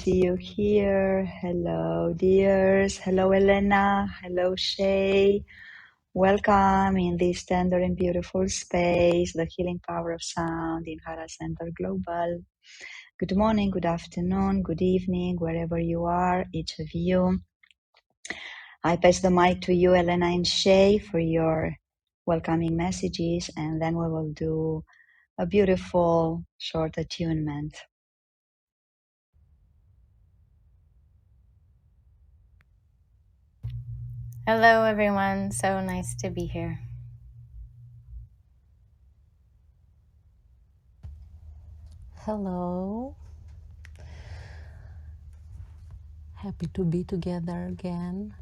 see you here. Hello, dears. Hello, Elena. Hello, Shay. Welcome in this tender and beautiful space, the healing power of sound in Hara Center Global. Good morning, good afternoon, good evening, wherever you are, each of you. I pass the mic to you, Elena and Shay, for your welcoming messages, and then we will do a beautiful short attunement. Hello, everyone. So nice to be here. Hello, happy to be together again.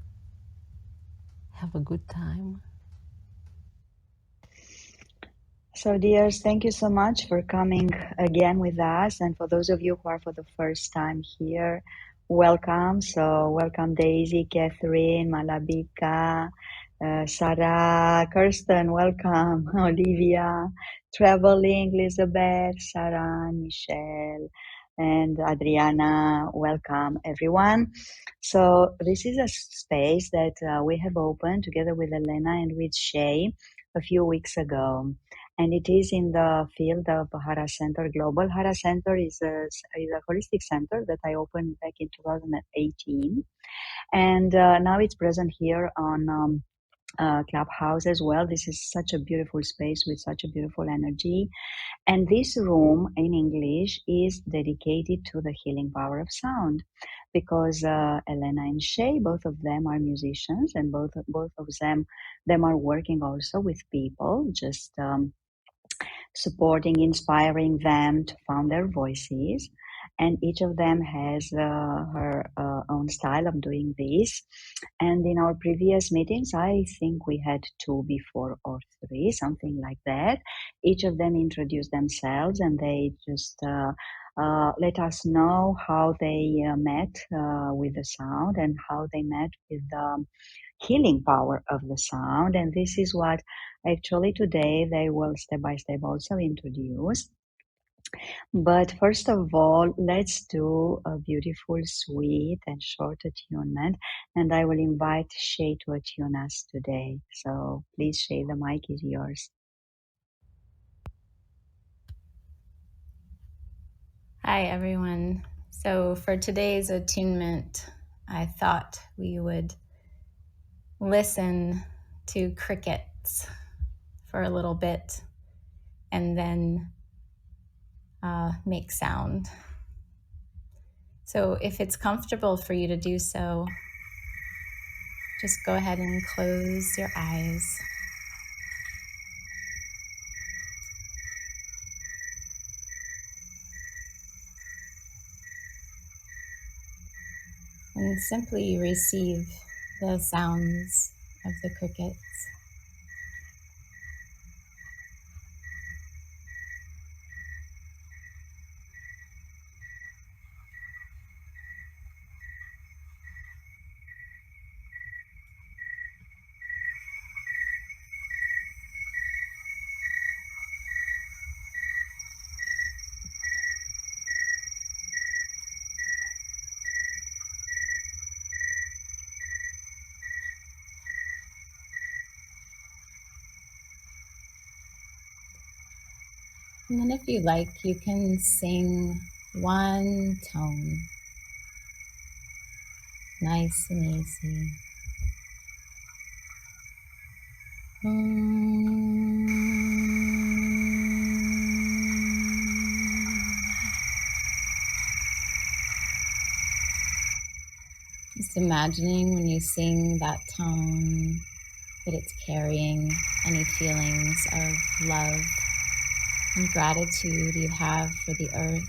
Have a good time. So, dears, thank you so much for coming again with us. And for those of you who are for the first time here, welcome. So, welcome Daisy, Catherine, Malabika, Sarah, Kirsten, welcome, Olivia, Traveling, Elizabeth, Sarah, Michelle, and Adriana, welcome everyone. So, this is a space that we have opened together with Elena and with Shay a few weeks ago, and it is in the field of Hara Center Global. Hara Center is a holistic center that I opened back in 2018, and now it's present here on Clubhouse as well. This is such a beautiful space with such a beautiful energy, and this room in English is dedicated to the healing power of sound, because Elena and Shay, both of them are musicians, and both of them are working also with people, just supporting, inspiring them to find their voices. And each of them has her own style of doing this. And in our previous meetings, I think we had two before or three, something like that. Each of them introduced themselves, and they just let us know how they met with the sound, and how they met with the healing power of the sound. And this is what actually today they will step by step also introduce. But first of all, let's do a beautiful, sweet, and short attunement. And I will invite Shay to attune us today. So please, Shay, the mic is yours. Hi, everyone. So, for today's attunement, I thought we would listen to crickets for a little bit and then make sound. So, if it's comfortable for you to do so, just go ahead and close your eyes and simply receive the sounds of the crickets. And then, if you like, you can sing one tone, nice and easy. Just imagining when you sing that tone that it's carrying any feelings of love and gratitude you have for the earth.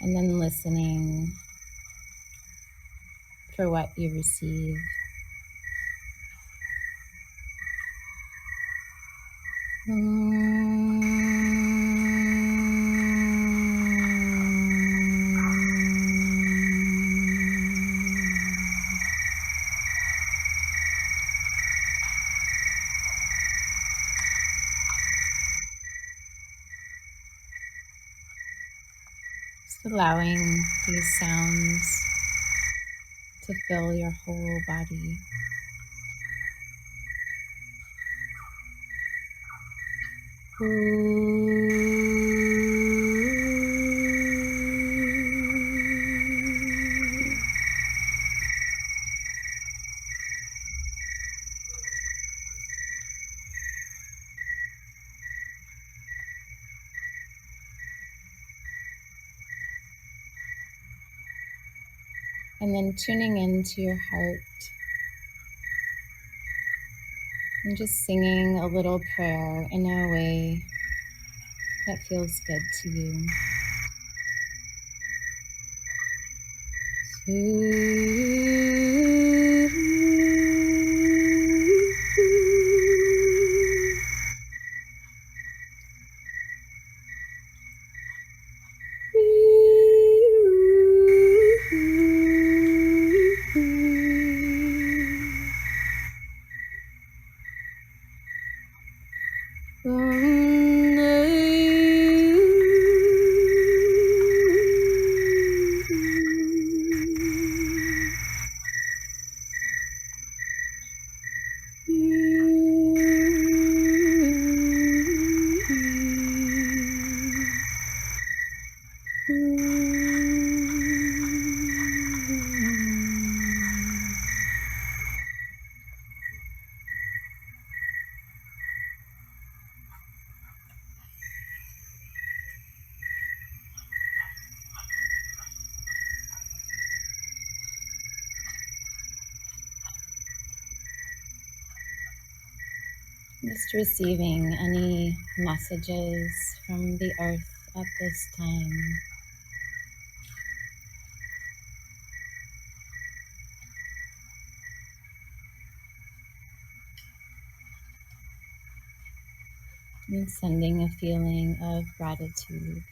And then listening for what you receive. Just allowing these sounds to fill your whole body. And then tuning into your heart and just singing a little prayer in a way that feels good to you. Just receiving any messages from the earth at this time. And sending a feeling of gratitude.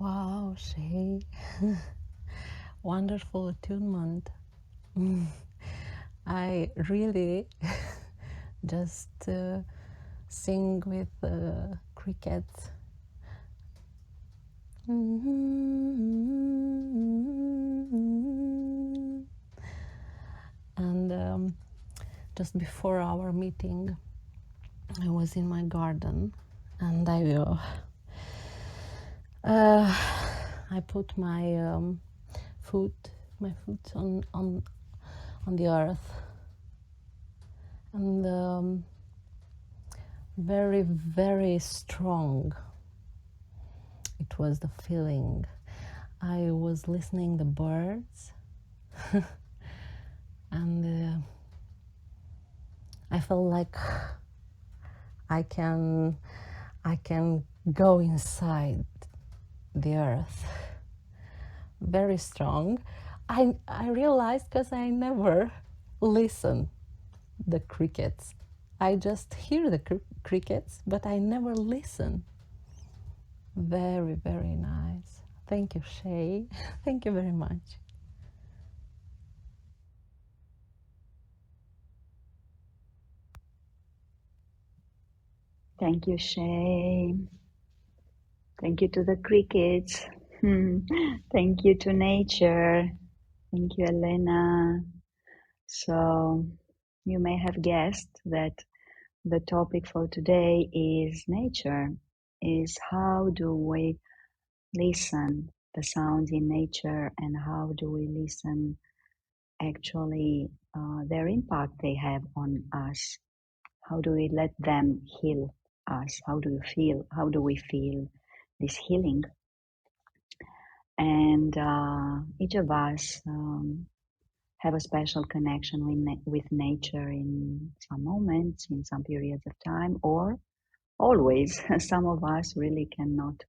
Wow, Shay. Wonderful attunement. I really just sing with crickets. And just before our meeting, I was in my garden, and I put my foot on the earth, and very, very strong. It was the feeling. I was listening the birds, and I felt like I can go inside the earth. Very strong. I realized because I never listen the crickets. I just hear the crickets, but I never listen. Very, very nice. Thank you, Shay. Thank you very much. Thank you, Shay. Thank you to the crickets. Thank you to nature. Thank you, Elena. So, you may have guessed that the topic for today is nature, is how do we listen the sounds in nature, and how do we listen actually their impact they have on us. How do we let them heal us? How do you feel? How do we feel this healing? And each of us have a special connection with nature in some moments, in some periods of time, or always. Some of us really cannot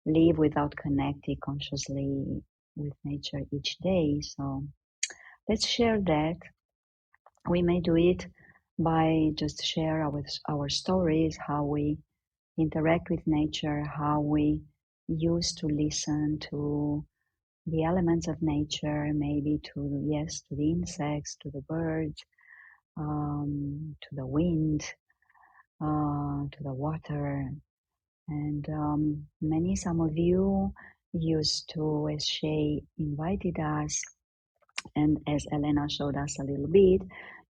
live without connecting consciously with nature each day. So let's share that We may do it by just share our stories, how we interact with nature, how we used to listen to the elements of nature, maybe to the insects, to the birds, to the wind, to the water, and some of you used to, as Shay invited us, and as Elena showed us a little bit,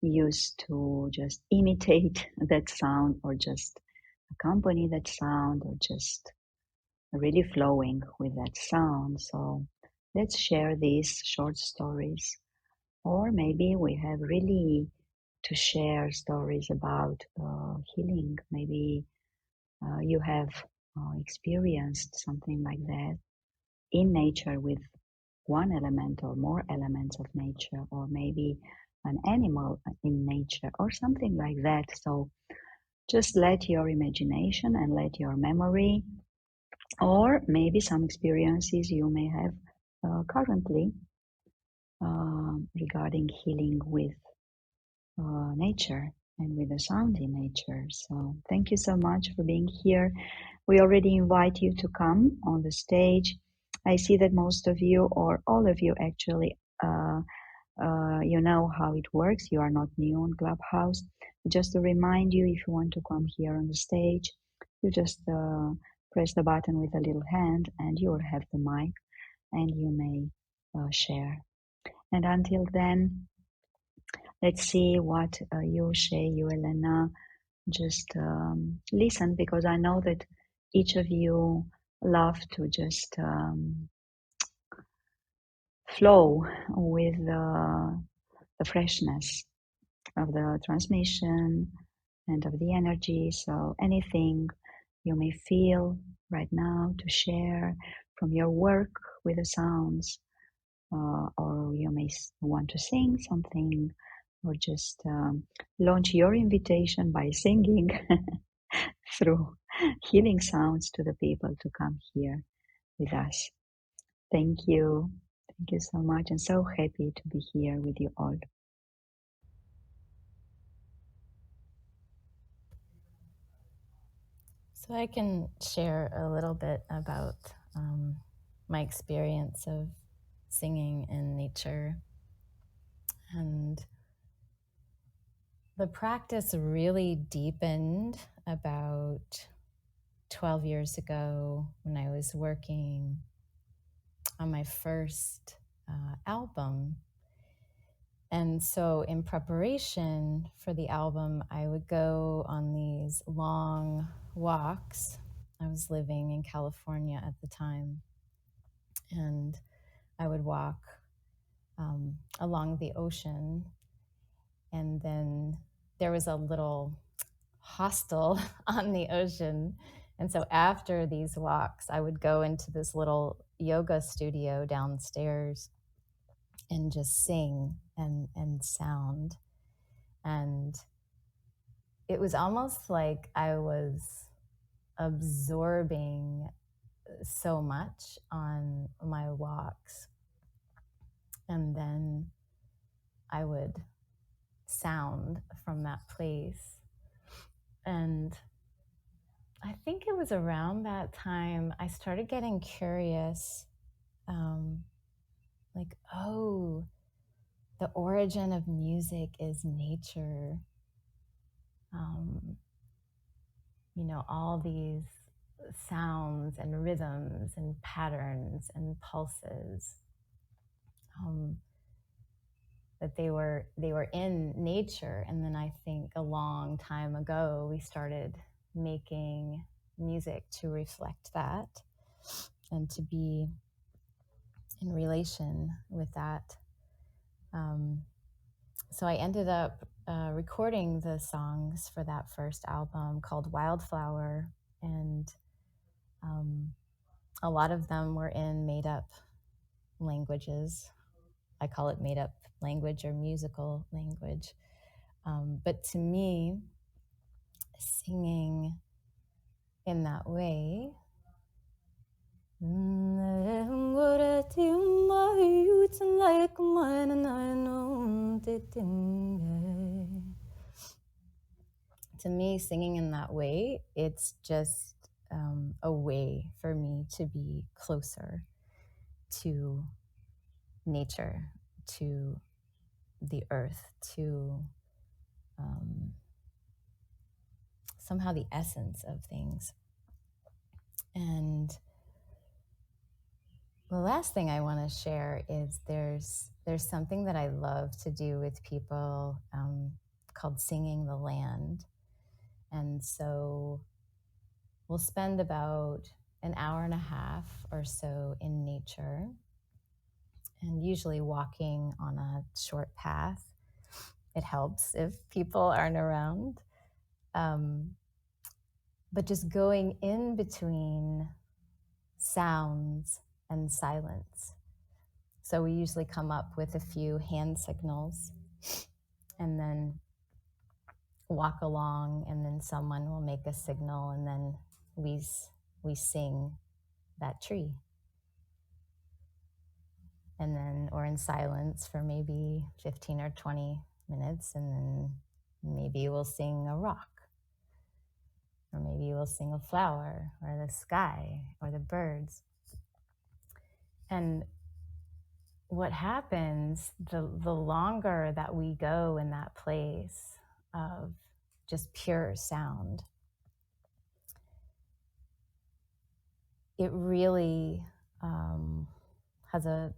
used to just imitate that sound or just accompany that sound or just really flowing with that sound. So let's share these short stories. Or maybe we have really to share stories about healing. Maybe you have experienced something like that in nature with one element or more elements of nature, or maybe an animal in nature, or something like that. So just let your imagination and let your memory, or maybe some experiences you may have currently regarding healing with nature and with the sound in nature. So thank you so much for being here. We already invite you to come on the stage. I see that most of you, or all of you actually, you know how it works. You are not new on Clubhouse. Just to remind you, if you want to come here on the stage, you just press the button with a little hand and you will have the mic and you may share. And until then, let's see what you, Shay, you, Elena, just listen, because I know that each of you love to just flow with the freshness of the transmission and of the energy. So anything you may feel right now to share from your work with the sounds, or you may want to sing something, or just launch your invitation by singing through healing sounds to the people to come here with us. Thank you. Thank you so much, and so happy to be here with you all. So I can share a little bit about my experience of singing in nature. And the practice really deepened about 12 years ago when I was working on my first album. And so, in preparation for the album, I would go on these long walks. I was living in California at the time, and I would walk along the ocean. And then there was a little hostel on the ocean. And so, after these walks, I would go into this little yoga studio downstairs and just sing and sound. And it was almost like I was absorbing so much on my walks. And then I would sound from that place. And I think it was around that time I started getting curious, like, oh, the origin of music is nature. All these sounds and rhythms and patterns and pulses, that they were in nature. And then I think a long time ago we started making music to reflect that and to be in relation with that. So I ended up recording the songs for that first album called Wildflower, and a lot of them were in made up languages. I call it made up language or musical language. But to me, singing in that way, to me, singing in that way, it's just a way for me to be closer to nature, to the earth, to somehow the essence of things. And the last thing I want to share is there's something that I love to do with people called singing the land. And so we'll spend about an hour and a half or so in nature, and usually walking on a short path. It helps if people aren't around. But just going in between sounds and silence. So we usually come up with a few hand signals and then walk along, and then someone will make a signal, and then we sing that tree. And then, or in silence for maybe 15 or 20 minutes, and then maybe we'll sing a rock, or maybe we'll sing a flower, or the sky, or the birds. And what happens, the longer that we go in that place of just pure sound, it really has a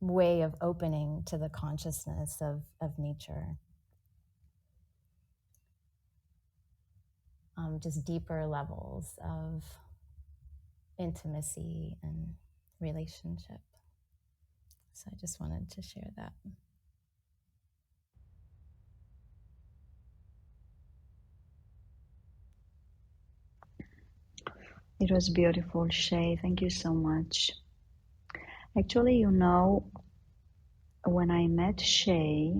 way of opening to the consciousness of nature. Just deeper levels of intimacy and relationship. So I just wanted to share that. It was beautiful, Shay. Thank you so much. Actually, you know, when I met Shay,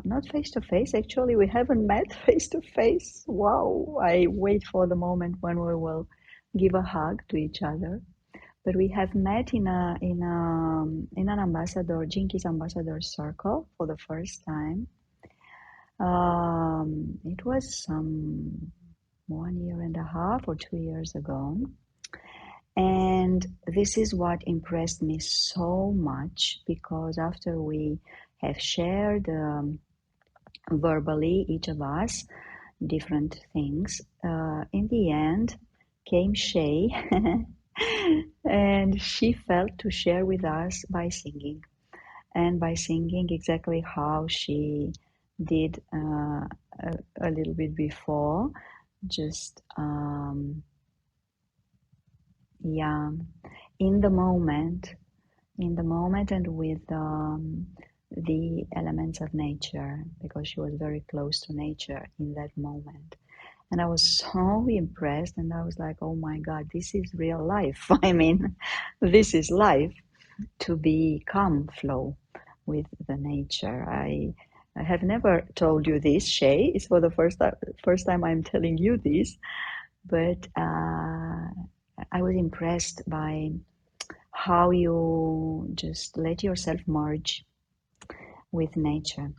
not face to face, actually, we haven't met face to face. Wow, I wait for the moment when we will give a hug to each other. But we have met in an ambassador, Jinkies ambassador circle for the first time. It was some 1.5 or 2 years ago. And this is what impressed me so much, because after we have shared verbally, each of us, different things, in the end came Shay and she felt to share with us by singing, and by singing exactly how she did a little bit before, just yeah, in the moment and with the elements of nature, because she was very close to nature in that moment. And I was so impressed, and I was like, oh my God, this is real life. I mean, this is life, to be calm flow with the nature. I have never told you this, Shay. It's for the first time I'm telling you this, but I was impressed by how you just let yourself merge with nature.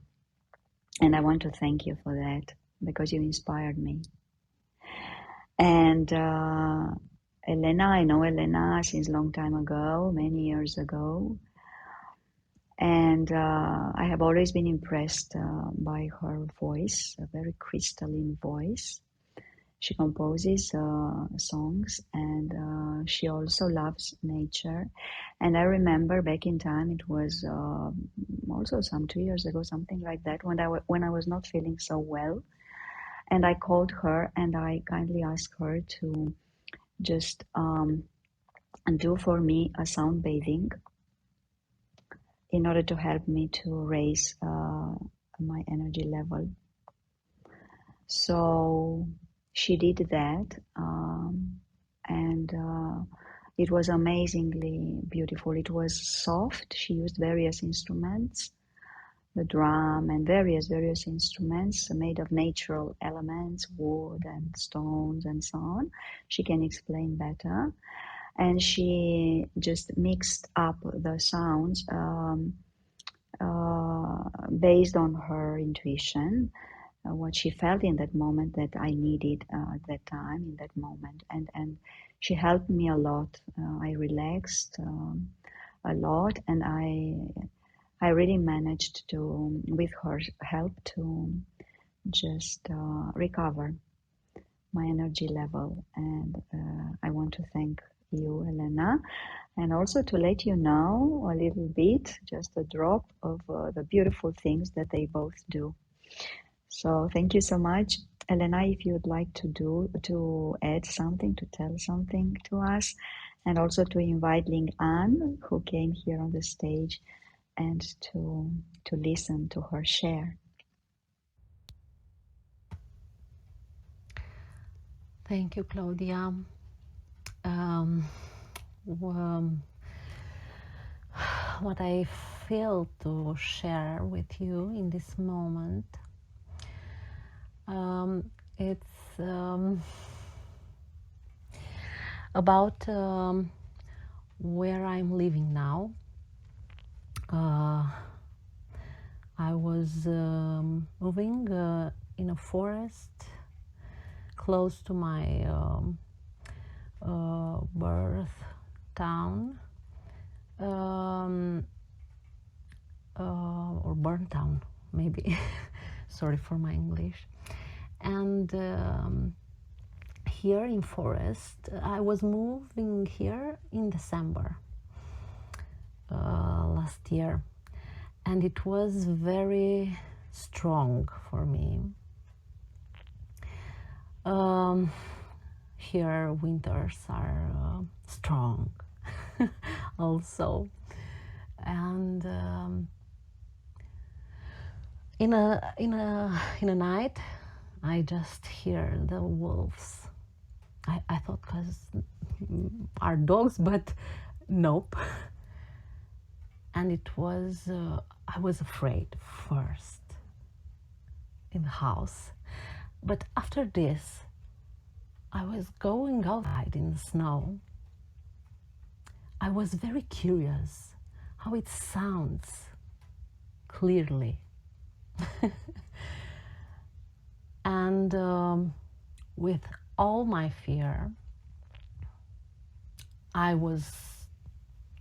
And I want to thank you for that, because you inspired me. And Elena, I know Elena since a long time ago, many years ago. And I have always been impressed by her voice, a very crystalline voice. She composes songs, and she also loves nature. And I remember back in time, it was also some 2 years ago, something like that, when I was not feeling so well. And I called her and I kindly asked her to just do for me a sound bathing in order to help me to raise my energy level. So she did that, and it was amazingly beautiful. It was soft. She used various instruments, the drum and various instruments made of natural elements, wood and stones and so on. She can explain better. And she just mixed up the sounds based on her intuition, what she felt in that moment that I needed at that time, in that moment. And she helped me a lot. I relaxed a lot, and I really managed to, with her help, to just recover my energy level. And I want to thank you, Elena, and also to let you know a little bit, just a drop of the beautiful things that they both do. So thank you so much. Elena, if you would like to add something, to tell something to us, and also to invite Ling An, who came here on the stage, and to listen to her share. Thank you, Claudia. Um, um, what I feel to share with you in this moment, it's about where I'm living now. I was moving in a forest close to my birth town, or burn town, maybe. Sorry for my English. And here in forest, I was moving here in December last year, and it was very strong for me. Here winters are strong also, and in a night I just hear the wolves. I thought because are dogs, but nope. And it was I was afraid first in the house, but after this I was going outside in the snow. I was very curious how it sounds clearly. And with all my fear, I was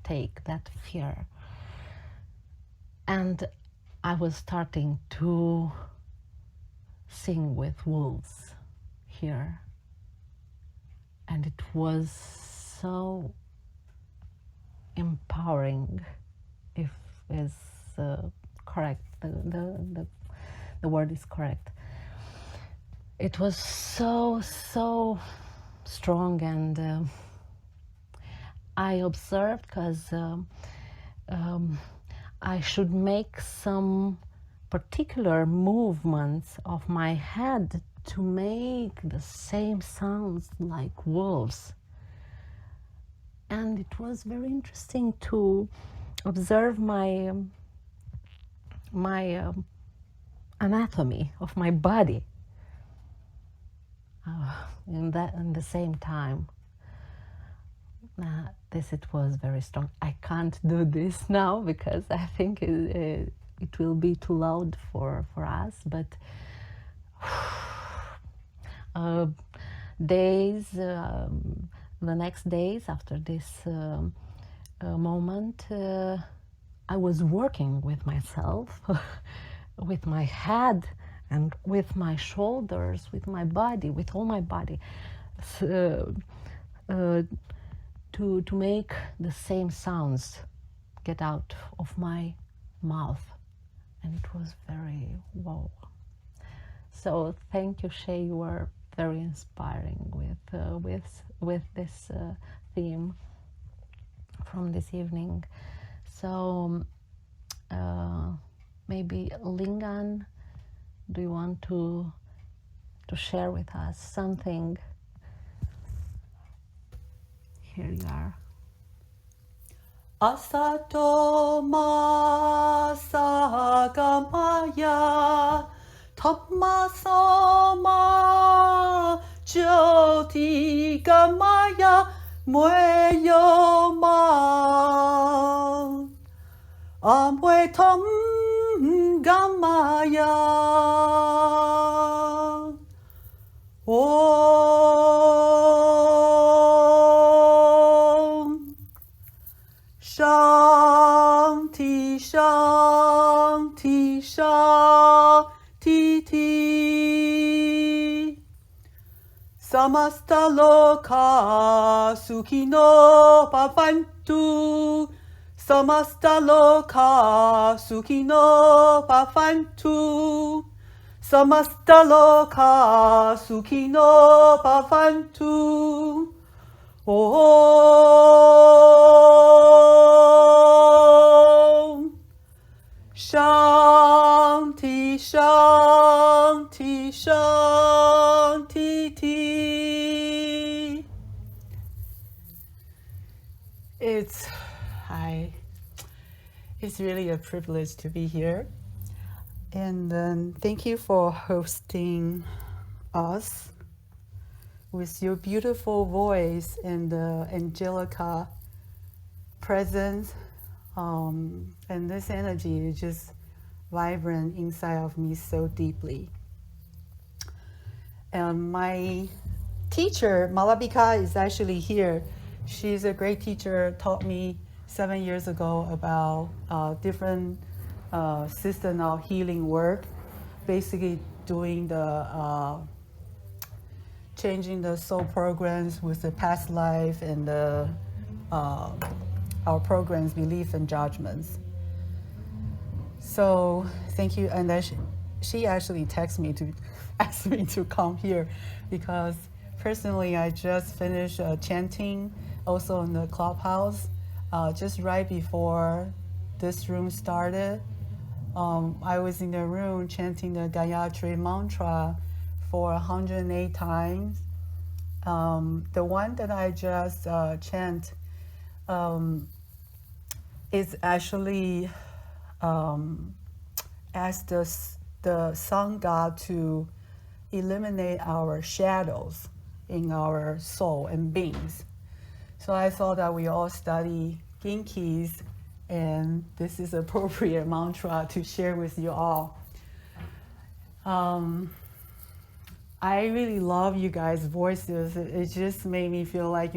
take that fear, and I was starting to sing with wolves here, and it was so empowering, if is correct, the word is correct. It was so strong, and I observed because I should make some particular movements of my head to make the same sounds like wolves. And it was very interesting to observe my anatomy of my body in the same time. It was very strong. I can't do this now because I think it will be too loud for us, but the next days after this moment, I was working with myself, with my head and with my shoulders, with my body, with all my body, to make the same sounds get out of my mouth. And it was very wow. So thank you, Shay. You were very inspiring with this theme from this evening. So maybe Lingan, do you want to share with us something? Here you are. Asato ma sagamaya Tamasoma Jyoti Gamaya Mueyoma Amwe Tom Gamaya Shanti, Shanti, Shanti. Samasta loka sukhino bhavantu. Samasta loka sukhino bhavantu. Samasta loka sukhino bhavantu. Om Shanti, Shanti, Shanti. It's really a privilege to be here. And thank you for hosting us with your beautiful voice and Angelica presence. And this energy is just vibrant inside of me so deeply. And my teacher, Malabika, is actually here. She's a great teacher, taught me 7 years ago about different system of healing work, basically doing the changing the soul programs with the past life and our programs, belief and judgments. So thank you. And then she actually texted me to ask me to come here because personally I just finished chanting also in the Clubhouse just right before this room started. I was in the room chanting the Gayatri mantra for 108 times. The one that I just chant is actually ask the sun god to eliminate our shadows in our soul and beings. So I thought that we all study Ginkis, and this is appropriate mantra to share with you all. I really love you guys' voices. It just made me feel like,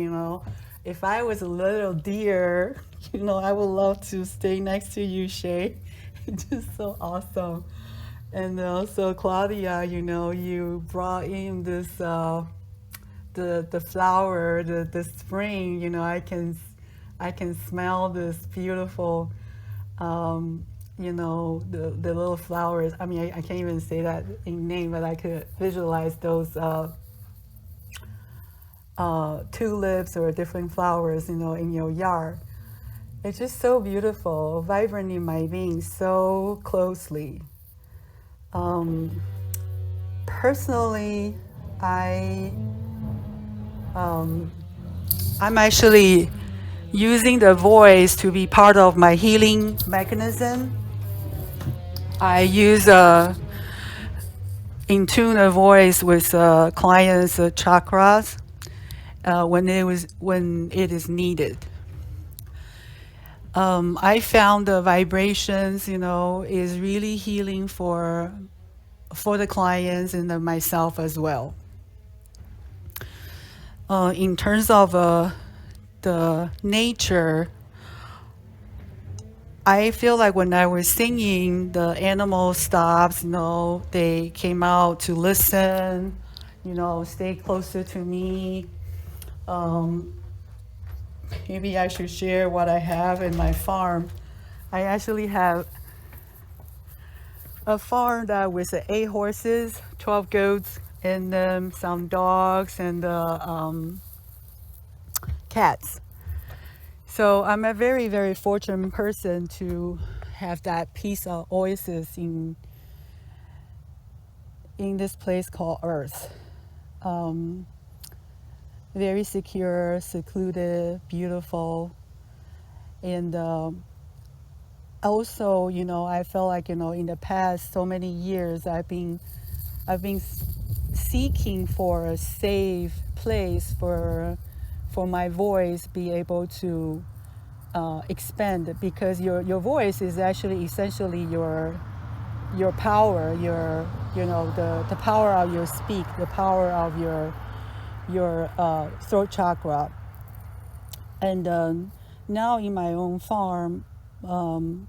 if I was a little deer, I would love to stay next to you, Shay. It's just so awesome. And also Claudia, you brought in this the flower, the spring. I can smell this beautiful, the little flowers. I mean, I can't even say that in name, but I could visualize those tulips or different flowers, in your yard. It's just so beautiful, vibrant in my being so closely. Personally, I'm actually using the voice to be part of my healing mechanism. I use in tune the voice with clients' chakras when it is needed. I found the vibrations, is really healing for the clients and myself as well. In terms of the nature, I feel like when I was singing, the animals stopped, they came out to listen, stay closer to me. Maybe I should share what I have in my farm. I actually have a farm that with 8 horses, 12 goats, and some dogs and cats. So I'm a very, very fortunate person to have that piece of oasis in this place called Earth. Very secure, secluded, beautiful, and also, I felt like, in the past so many years, I've been seeking for a safe place for my voice be able to expand, because your voice is actually essentially your power, the power of your speak, the power of your throat chakra. And now in my own farm, I'm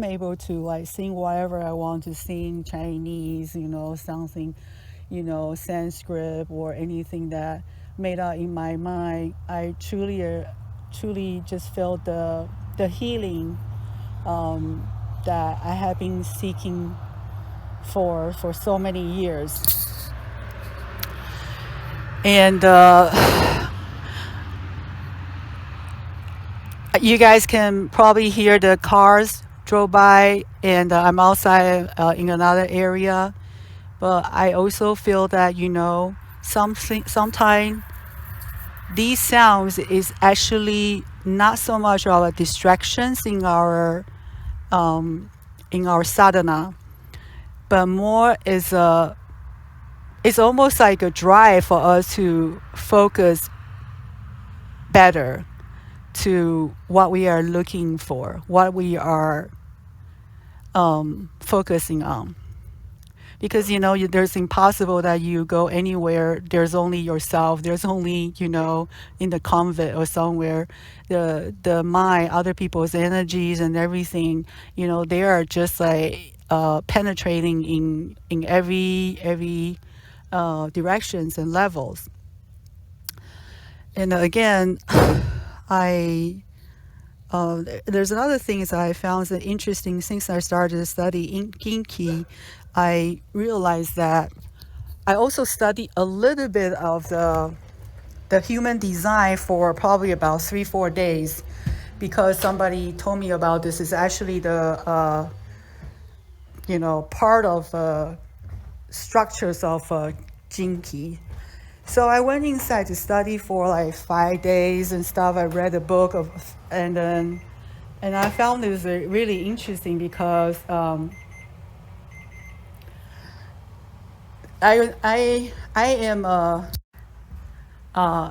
able to like sing whatever I want to sing, Chinese, something, Sanskrit or anything that made up in my mind. I truly just felt the healing that I have been seeking for so many years. And you guys can probably hear the cars drove by, and I'm outside in another area. But I also feel that sometimes these sounds is actually not so much our distractions in our sadhana, but more is it's almost like a drive for us to focus better to what we are looking for, what we are focusing on. Because there's impossible that you go anywhere, there's only yourself, there's only in the convent or somewhere, the mind, other people's energies and everything, they are just like penetrating in every directions and levels. And again, I there's another thing that I found that interesting since I started to study in Kinki. I realized that I also studied a little bit of the human design for probably about 3-4 days, because somebody told me about this. Is actually the part of structures of Jinki. So I went inside to study for like 5 days and stuff. I read a book and I found this really interesting because I am a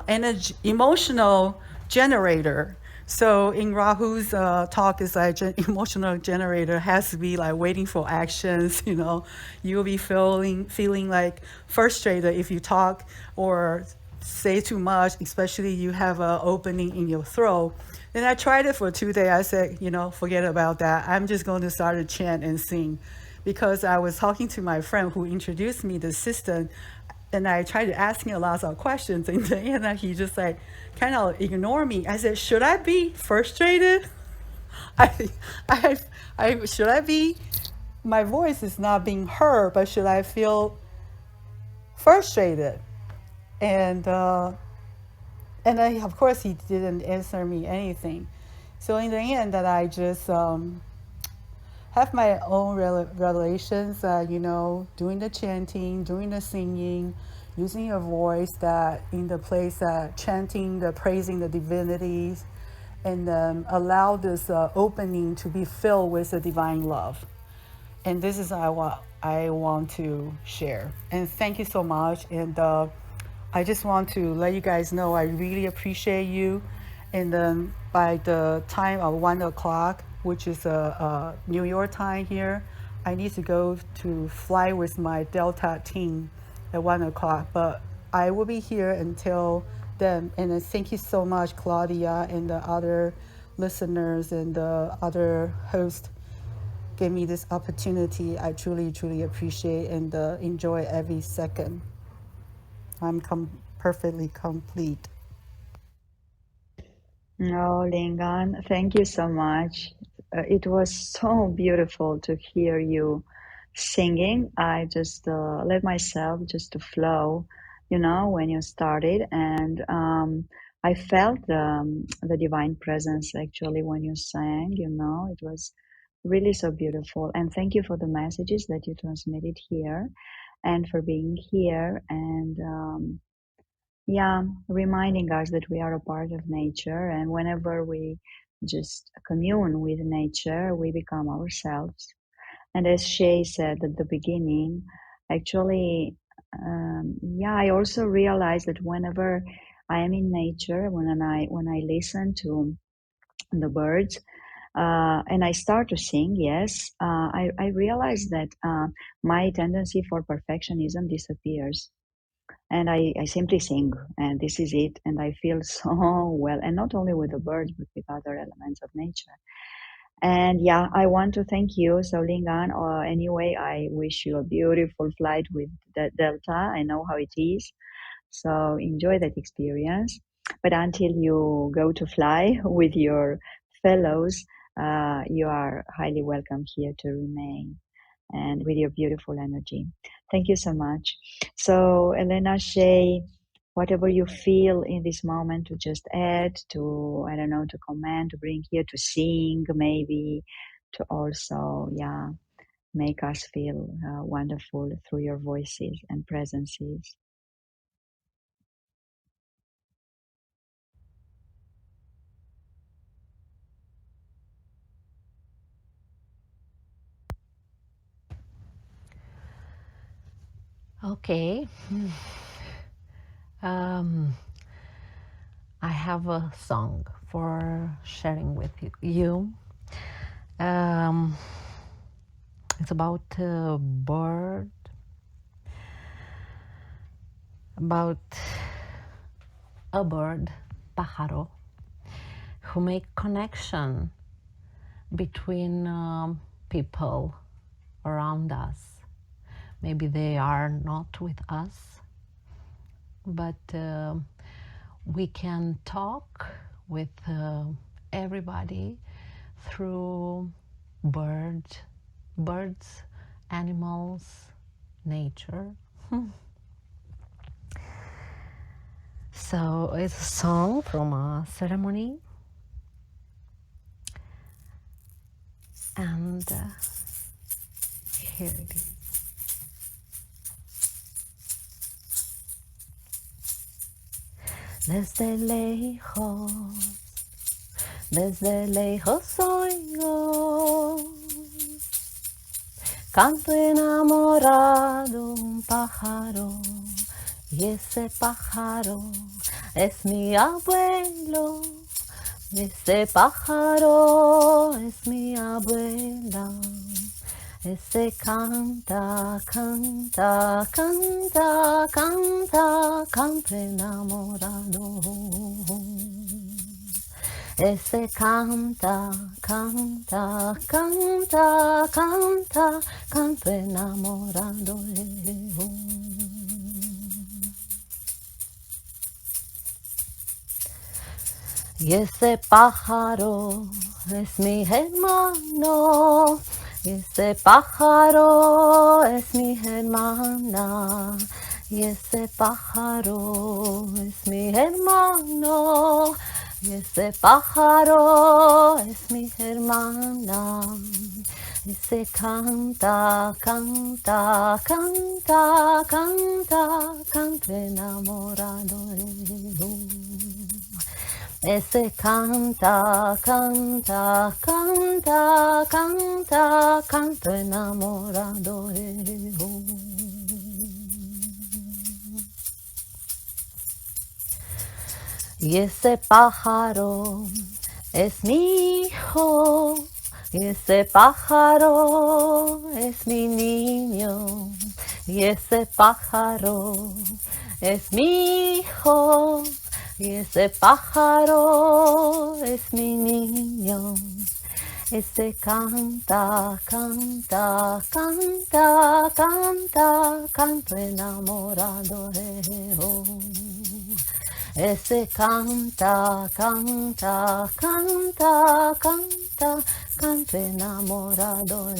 energy emotional generator. So in Rahu's talk, is like emotional generator has to be like waiting for actions. You'll be feeling like frustrated if you talk or say too much, especially you have an opening in your throat. Then I tried it for 2 days. I said, forget about that. I'm just going to start to chant and sing, because I was talking to my friend who introduced me the system, and I tried to ask him lots of questions, and the end he just like kind of ignored me. I said, should I be frustrated? I, should I be? My voice is not being heard, but should I feel frustrated? And then of course he didn't answer me anything. So in the end, that I just have my own revelations, doing the chanting, doing the singing, using your voice that in the place chanting, the praising the divinities, and allow this opening to be filled with the divine love. And this is what I want to share. And thank you so much. And I just want to let you guys know I really appreciate you. And then by the time of 1 o'clock, which is New York time here, I need to go to fly with my Delta team at 1 o'clock. But I will be here until then. And thank you so much, Claudia, and the other listeners and the other hosts gave me this opportunity. I truly, truly appreciate and enjoy every second. I'm perfectly complete. No, Lingan, thank you so much. It was so beautiful to hear you singing. I just let myself just to flow, when you started, and I felt the divine presence actually when you sang. It was really so beautiful. And thank you for the messages that you transmitted here, and for being here and. Yeah, reminding us that we are a part of nature, and whenever we just commune with nature, we become ourselves. And as Shay said at the beginning, actually, yeah, I also realize that whenever I am in nature, when I listen to the birds, and I start to sing, yes, I realize that my tendency for perfectionism disappears. And I simply sing, and this is it. And I feel so well, and not only with the birds, but with other elements of nature. And yeah, I want to thank you, so Lingan. Anyway, I wish you a beautiful flight with the Delta. I know how it is, so enjoy that experience. But until you go to fly with your fellows, you are highly welcome here to remain and with your beautiful energy. Thank you so much. So, Elena, Shay, whatever you feel in this moment to just add, to, I don't know, to comment, to bring here, to sing, maybe, to also, yeah, make us feel wonderful through your voices and presences. Okay. Um, I have a song for sharing with you. Um, it's about a bird, about a bird, pájaro, who make connection between people around us. Maybe they are not with us, but we can talk with everybody through birds, animals, nature. So it's a song from a ceremony, and here it is. Desde lejos oigo, canto enamorado un pájaro, y ese pájaro es mi abuelo. Ese pájaro es mi abuela. Ese canta, canta, canta, canta, canto enamorado. Ese canta, canta, canta, canta, canto enamorado. Y ese pájaro es mi hermano, y ese pájaro es mi hermana, y ese pájaro es mi hermano, y ese pájaro es mi hermana. Y se canta, canta, canta, canta, canto enamorado. Ese canta, canta, canta, canta, canto enamorado. Y ese pájaro es mi hijo, y ese pájaro es mi niño, y ese pájaro es mi hijo, y ese pájaro es mi niño. Ese canta, canta, canta, canta, canto enamorado. Ese canta, canta, canta, canta, canto enamorado.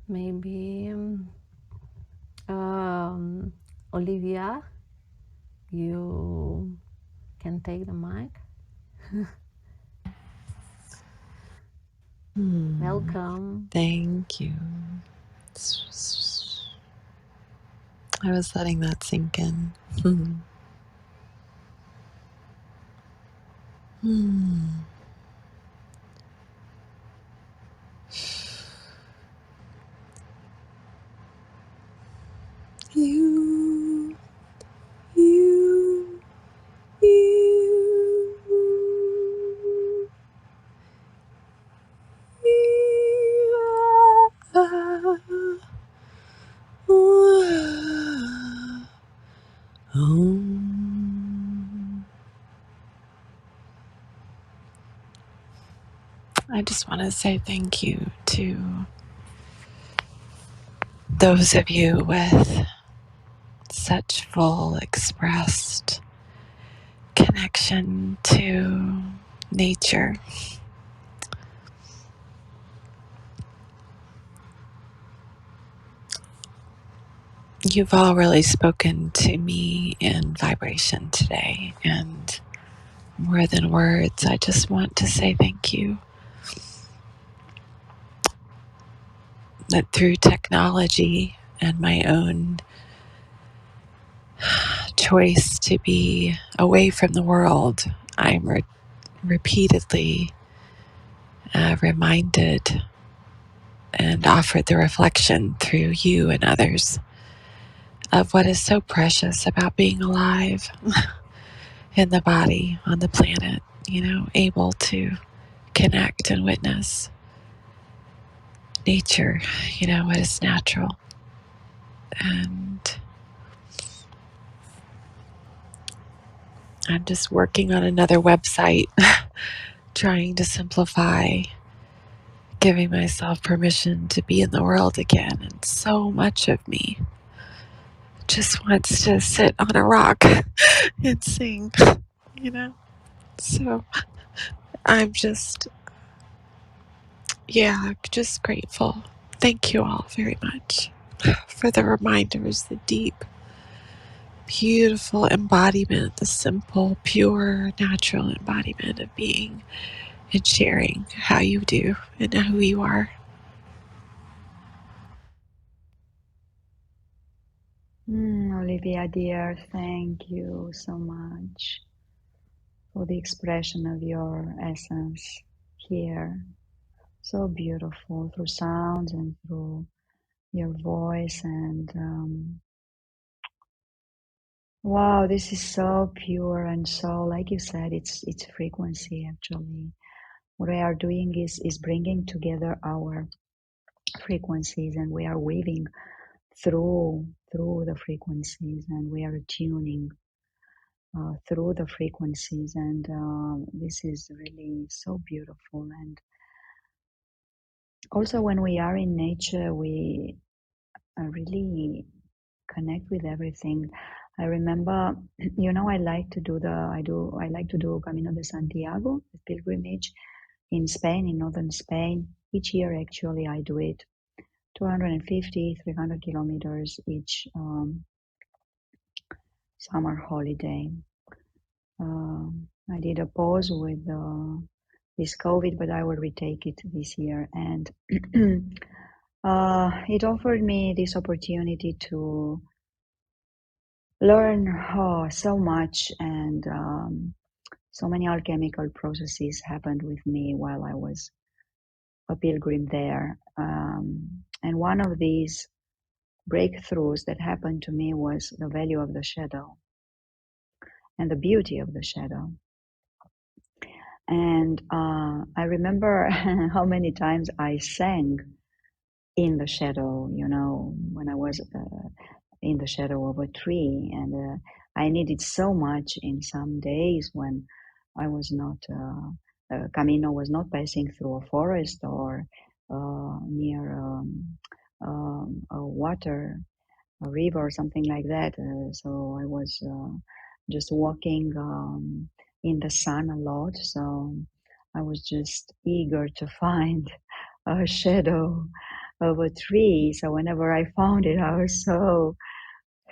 Maybe Olivia, you can take the mic. Welcome. Thank you. I was letting that sink in. Om. I just want to say thank you to those of you with such full expressed connection to nature. You've all really spoken to me in vibration today, and more than words, I just want to say thank you. That through technology and my own choice to be away from the world, I'm repeatedly reminded and offered the reflection through you and others of what is so precious about being alive in the body, on the planet, able to connect and witness nature, what is natural. And I'm just working on another website, trying to simplify, giving myself permission to be in the world again. And so much of me just wants to sit on a rock and sing, you know? So I'm just grateful. Thank you all very much for the reminders, the deep, beautiful embodiment, the simple, pure, natural embodiment of being and sharing how you do and who you are. Olivia, dear, thank you so much for the expression of your essence here. So beautiful through sounds and through your voice. And wow, this is so pure and so, like you said, it's frequency actually. What we are doing is bringing together our frequencies, and we are weaving through the frequencies, and we are tuning through the frequencies, and this is really so beautiful. And also when we are in nature, we really connect with everything. I remember, I like to do Camino de Santiago, the pilgrimage in Spain, in northern Spain. Each year, actually, I do it 250, 300 kilometers each summer holiday. I did a pause with this COVID, but I will retake it this year. And it offered me this opportunity to learn so much, and so many alchemical processes happened with me while I was a pilgrim there. And one of these breakthroughs that happened to me was the value of the shadow and the beauty of the shadow. And I remember how many times I sang in the shadow, when I was in the shadow of a tree. And I needed so much in some days when I was not, Camino was not passing through a forest or near a water, a river or something like that. So I was just walking in the sun a lot. So I was just eager to find a shadow of a tree. So whenever I found it, I was so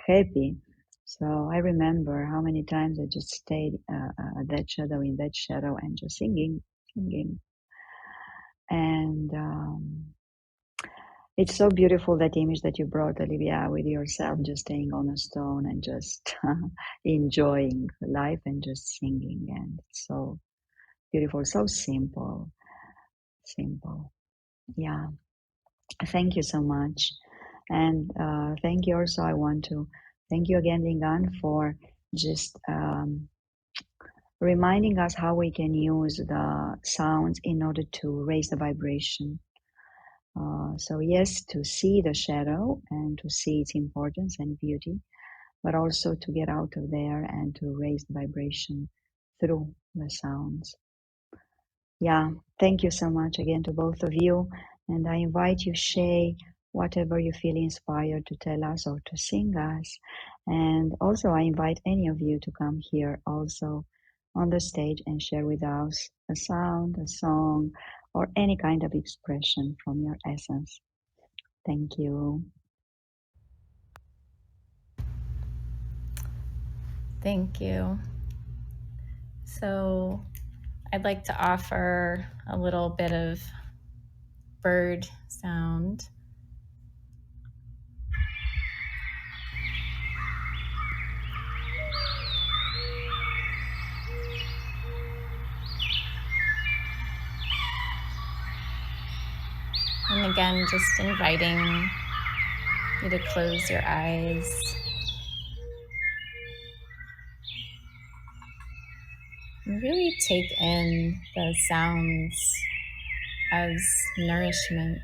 happy. So I remember how many times I just stayed at that shadow, in that shadow, and just singing. And it's so beautiful, that image that you brought, Olivia, with yourself just staying on a stone and just enjoying life and just singing. And it's so beautiful, so simple. Yeah. Thank you so much. And thank you also. I want to thank you again, Lingan, for just reminding us how we can use the sounds in order to raise the vibration. So yes, to see the shadow and to see its importance and beauty, but also to get out of there and to raise the vibration through the sounds. Yeah, thank you so much again to both of you. And I invite you, Shay, whatever you feel inspired to tell us or to sing us. And also, I invite any of you to come here also on the stage and share with us a sound, a song, or any kind of expression from your essence. Thank you. Thank you. So I'd like to offer a little bit of bird sound. And again, just inviting you to close your eyes and really take in the sounds as nourishment.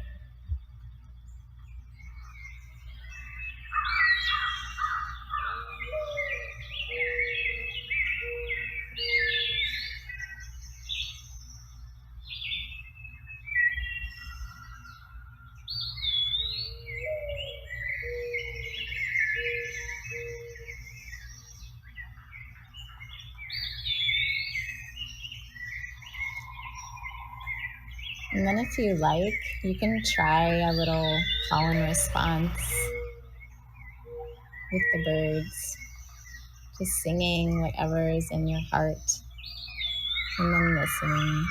And then if you like, you can try a little call and response with the birds, just singing whatever is in your heart and then listening.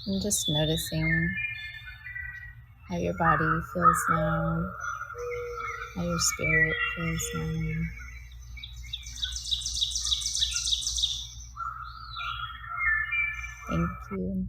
And just noticing how your body feels now, how your spirit feels now. Thank you.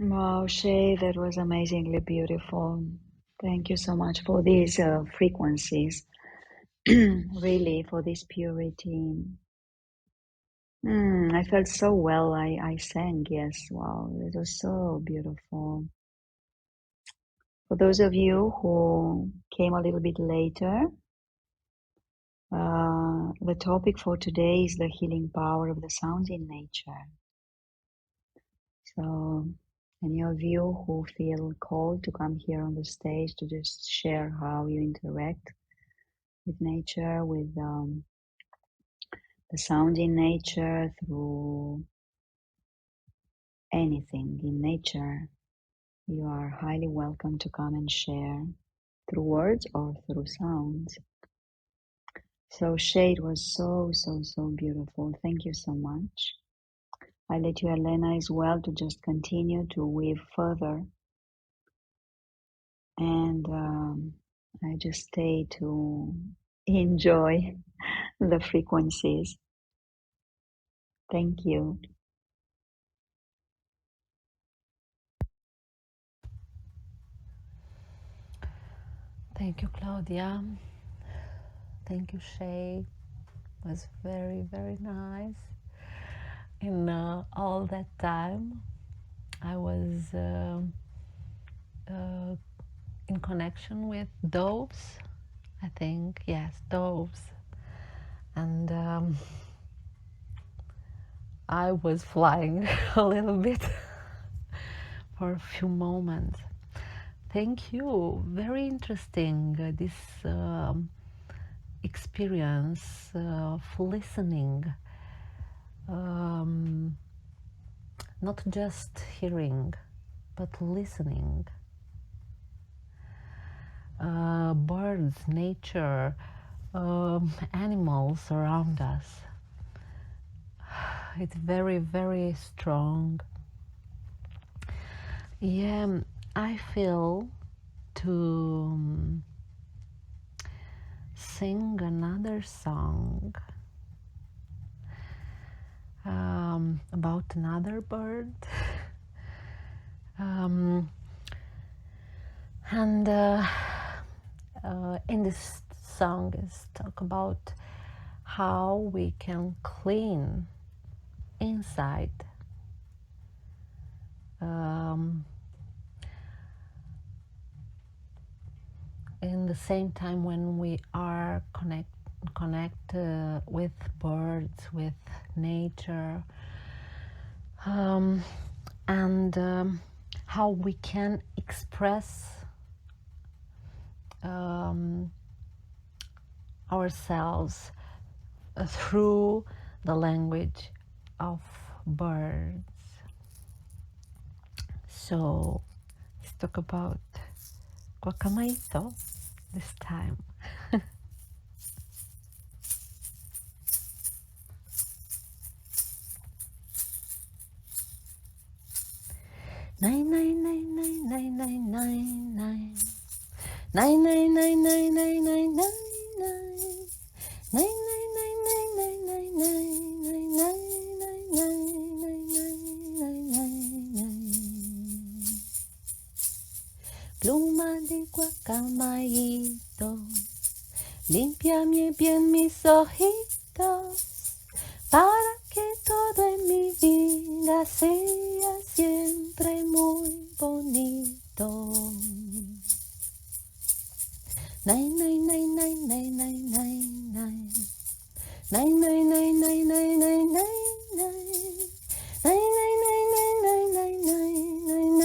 Wow, Shay, that was amazingly beautiful. Thank you so much for these frequencies, really, for this purity. I felt so well. I sang, yes. Wow, it was so beautiful. For those of you who came a little bit later, the topic for today is the healing power of the sounds in nature. So, Any of you who feel called to come here on the stage to just share how you interact with nature, with the sound in nature, through anything in nature, you are highly welcome to come and share through words or through sounds. So Shay, it was so beautiful. Thank you so much. I let you, Elena, as well to just continue to weave further, and I just stay to enjoy the frequencies. Thank you. Thank you, Claudia. Thank you, Shay. It was very nice. In all that time, I was uh, in connection with doves. I think, yes, doves. And I was flying a little bit for a few moments. Thank you. Very interesting, this experience of listening, not just hearing, but listening. Birds, nature, animals around us. It's very strong. Yeah, I feel to sing another song about another bird. And in this song is talk about how we can clean inside, in the same time when we are connect with birds, with nature, and how we can express ourselves through the language of birds. So let's talk about guacamaito this time. Nine nine nine nine nine nine nine nine. Nine nine nine nine nine nine nine nine. Nine nine nine nine nine nine nine nine nine nine nine. Pluma de guacamayito, límpiame bien mis ojitos, para que todo en mi vida sea siempre muy bonito. Nine nine nine nine nine nine nine nine. Nine nine nine nine nine nine nine nine. Nine nine nine nine nine nine nine nine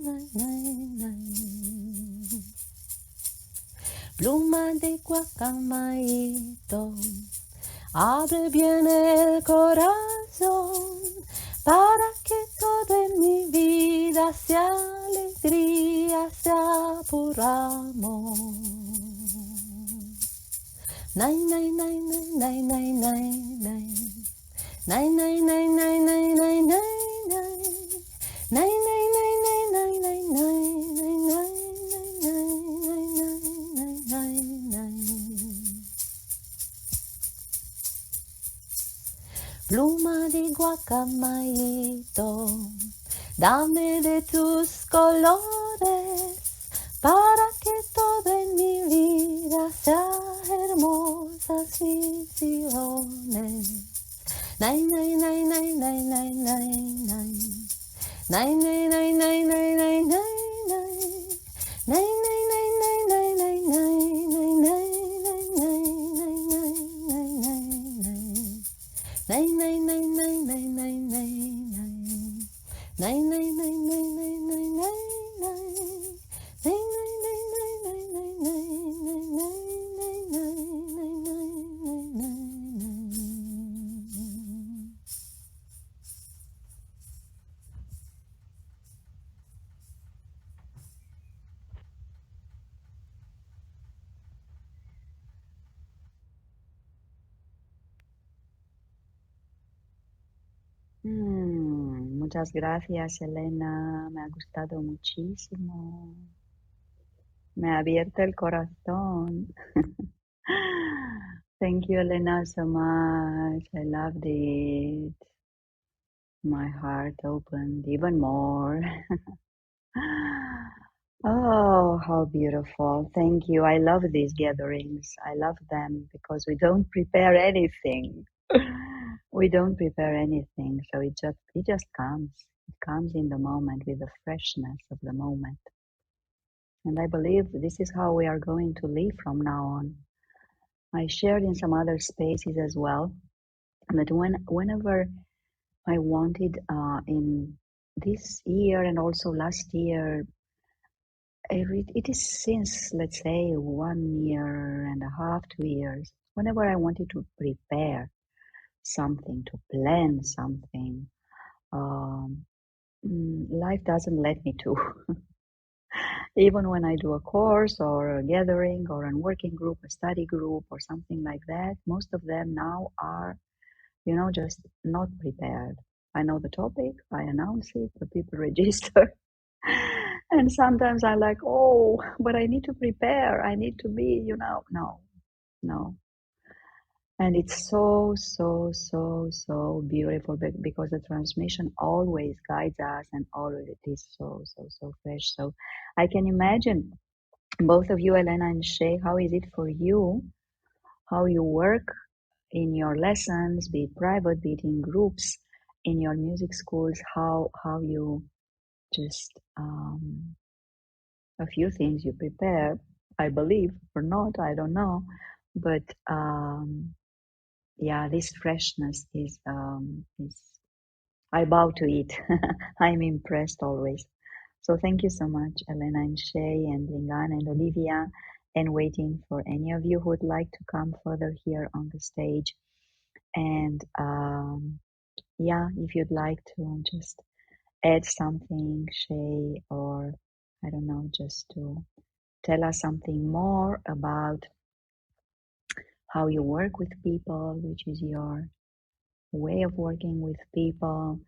nine nine nine. Pluma de guacamaito, abre bien el corazón, para que todo en mi vida sea alegría, sea puro amor. Nine nine nine nine nine nine nine nine. Nine nine nine nine nine nine nine nine. Nine nine nine nine nine nine nine nine nine nine. Pluma de guacamaito, dame de tus colores, para que todo en mi vida sea hermosas visiones. Nine nine nine nine nine nine nine nine. Nine nine nine nine nine nine nine. Nine nine nine nine nine nine nine nine nine nine nine. Nine nine nine nine nine nine nine nine. Muchas gracias, Elena. Me ha gustado muchísimo. Me ha abierto el corazón. Thank you, Elena, so much. I loved it. My heart opened even more. Oh, how beautiful. Thank you. I love these gatherings. I love them because we don't prepare anything. We don't prepare anything. So it just comes. It comes in the moment with the freshness of the moment. And I believe this is how we are going to live from now on. I shared in some other spaces as well that whenever I wanted in this year and also last year, it is since, let's say, 1 year and a half, 2 years, whenever I wanted to prepare something, to plan something, um, life doesn't let me to. Even when I do a course or a gathering or a working group, a study group or something like that, most of them now are, just not prepared. I know the topic, I announce it, the people register. And sometimes I'm like, oh, but I need to prepare. I need to be, no. And it's so, so, so, so beautiful because the transmission always guides us and always it is so, so, so fresh. So I can imagine both of you, Elena and Shay, how is it for you? How you work in your lessons, be it private, be it in groups, in your music schools, how you just a few things you prepare, I believe, or not, I don't know. But yeah, this freshness is I bow to it. I'm impressed always. So thank you so much, Elena and Shay and Lingan and Olivia, and waiting for any of you who would like to come further here on the stage. And yeah, if you'd like to just add something, Shay, or I don't know, just to tell us something more about how you work with people, which is your way of working with people.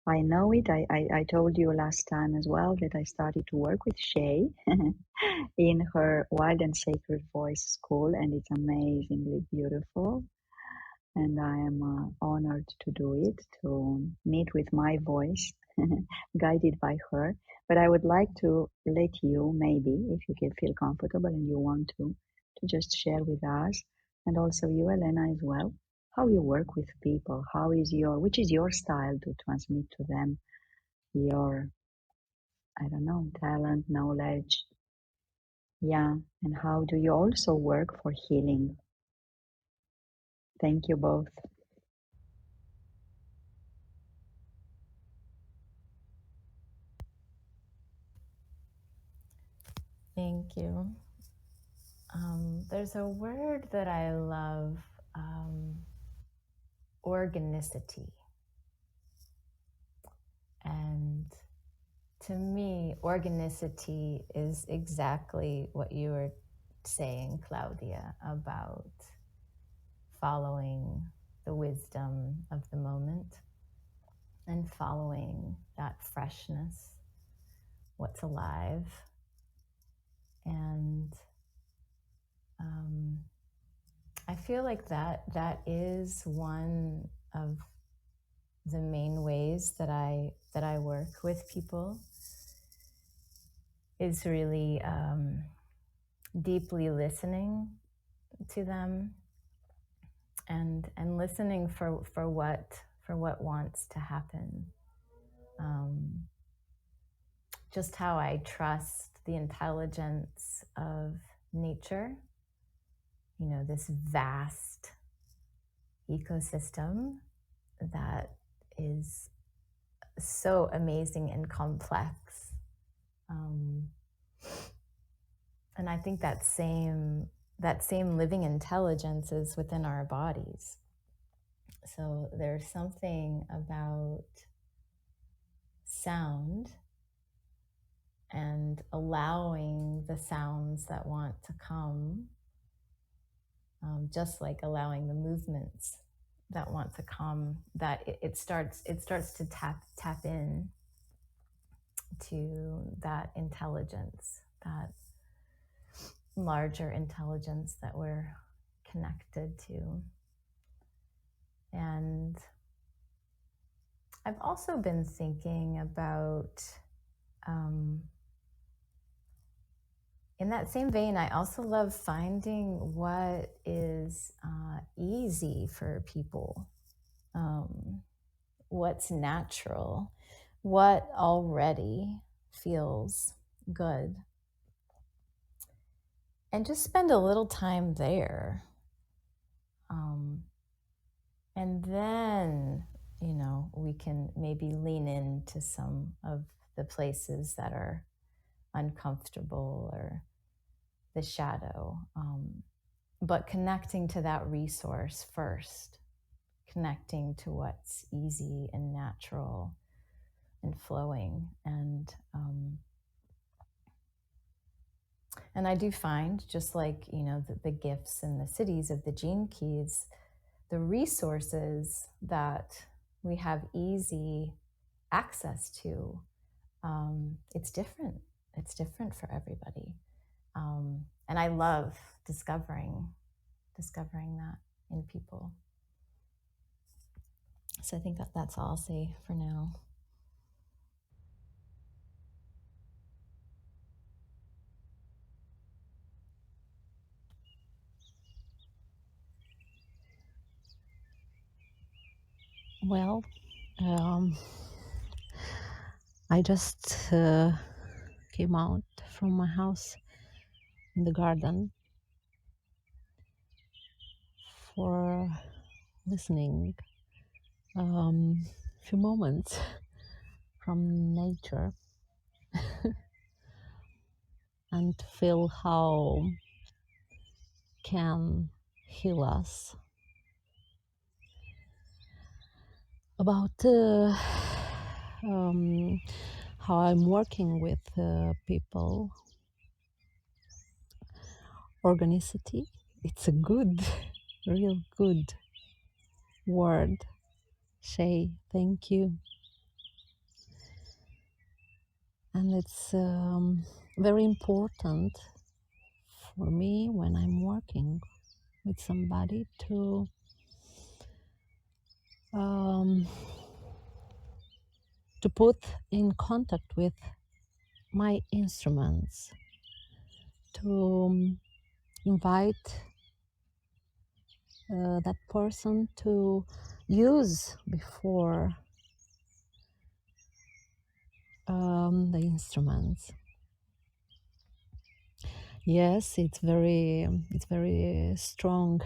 I know it. I told you last time as well that I started to work with Shay in her Wild and Sacred Voice School, and it's amazingly beautiful. And I am honored to do it, to meet with my voice, guided by her. But I would like to let you, maybe, if you can feel comfortable and you want to just share with us, and also you, Elena, as well, how you work with people. Which is your style to transmit to them your, I don't know, talent, knowledge, yeah, and how do you also work for healing? Thank you both. Thank you. There's a word that I love, organicity. And to me, organicity is exactly what you were saying, Claudia, about following the wisdom of the moment and following that freshness, what's alive. And I feel like that is one of the main ways that I work with people, is really deeply listening to them and listening for what wants to happen. Just how I trust the intelligence of nature, this vast ecosystem that is so amazing and complex. And I think that same living intelligence is within our bodies. So there's something about sound and allowing the sounds that want to come, just like allowing the movements that want to come, that it starts to tap in to that intelligence, that larger intelligence that we're connected to. And I've also been thinking about, in that same vein, I also love finding what is easy for people, what's natural, what already feels good, and just spend a little time there. And then, we can maybe lean into some of the places that are uncomfortable or the shadow. But connecting to that resource first, connecting to what's easy and natural and flowing. And I do find, just like, the gifts and the cities of the gene keys, the resources that we have easy access to, it's different. It's different for everybody. And I love discovering that in people. So I think that's all I'll say for now. Well, I just came out from my house in the garden for listening few moments from nature and feel how can heal us. About how I'm working with people, organicity. It's a good, real good word. Shay, thank you. And it's very important for me when I'm working with somebody to put in contact with my instruments, to invite that person to use before the instruments. Yes, it's very strong.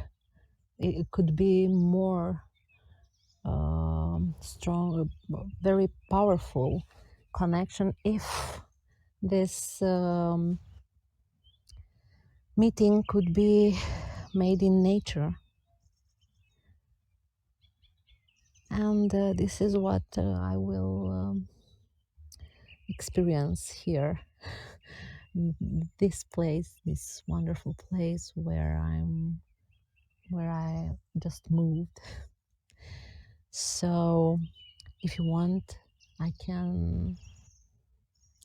It could be more strong, very powerful connection if this meeting could be made in nature. And this is what I will experience here. This place, this wonderful place where I just moved. So if you want, I can